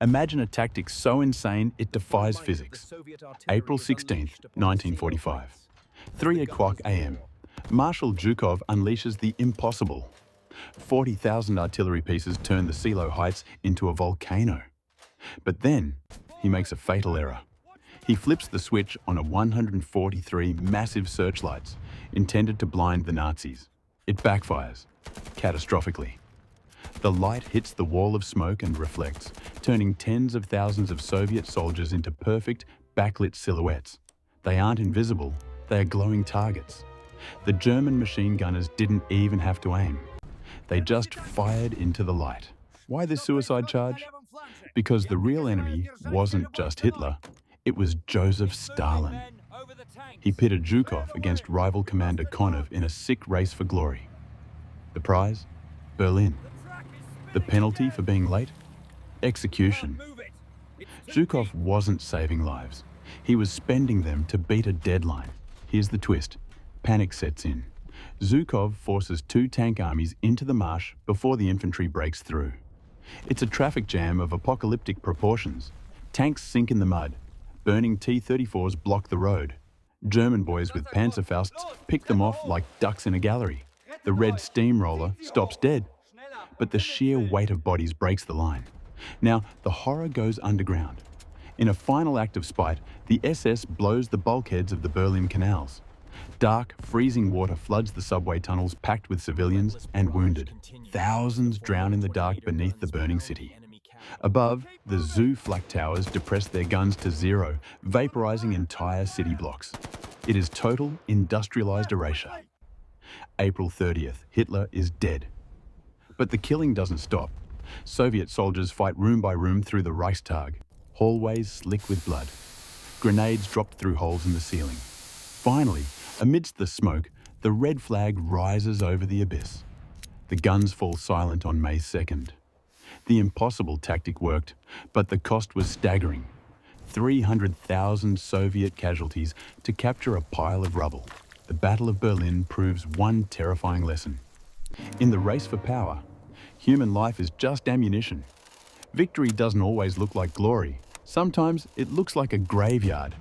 Imagine a tactic so insane it defies physics. April 16th, 1945. 3 o'clock a.m. Marshal Zhukov unleashes the impossible. 40,000 artillery pieces turn the Seelow Heights into a volcano. But then, he makes a fatal error. He flips the switch on a 143 massive searchlights intended to blind the Nazis. It backfires, catastrophically. The light hits the wall of smoke and reflects, turning tens of thousands of Soviet soldiers into perfect, backlit silhouettes. They aren't invisible, they are glowing targets. The German machine gunners didn't even have to aim. They just fired into the light. Why this suicide charge? Because the real enemy wasn't just Hitler, it was Joseph Stalin. He pitted Zhukov against rival commander Konov in a sick race for glory. The prize? Berlin. The penalty for being late? Execution. Zhukov wasn't saving lives. He was spending them to beat a deadline. Here's the twist. Panic sets in. Zhukov forces 2 tank armies into the marsh before the infantry breaks through. It's a traffic jam of apocalyptic proportions. Tanks sink in the mud. Burning T-34s block the road. German boys with Panzerfausts pick them off like ducks in a gallery. The red steamroller stops dead. But the sheer weight of bodies breaks the line. Now, the horror goes underground. In a final act of spite, the SS blows the bulkheads of the Berlin canals. Dark, freezing water floods the subway tunnels packed with civilians and wounded. Thousands drown in the dark beneath the burning city. Above, the Zoo flak towers depress their guns to zero, vaporizing entire city blocks. It is total, industrialized erasure. April 30th, Hitler is dead. But the killing doesn't stop. Soviet soldiers fight room by room through the Reichstag, hallways slick with blood. Grenades dropped through holes in the ceiling. Finally, amidst the smoke, the red flag rises over the abyss. The guns fall silent on May 2nd. The impossible tactic worked, but the cost was staggering. 300,000 Soviet casualties to capture a pile of rubble. The Battle of Berlin proves one terrifying lesson. In the race for power, human life is just ammunition. Victory doesn't always look like glory. Sometimes it looks like a graveyard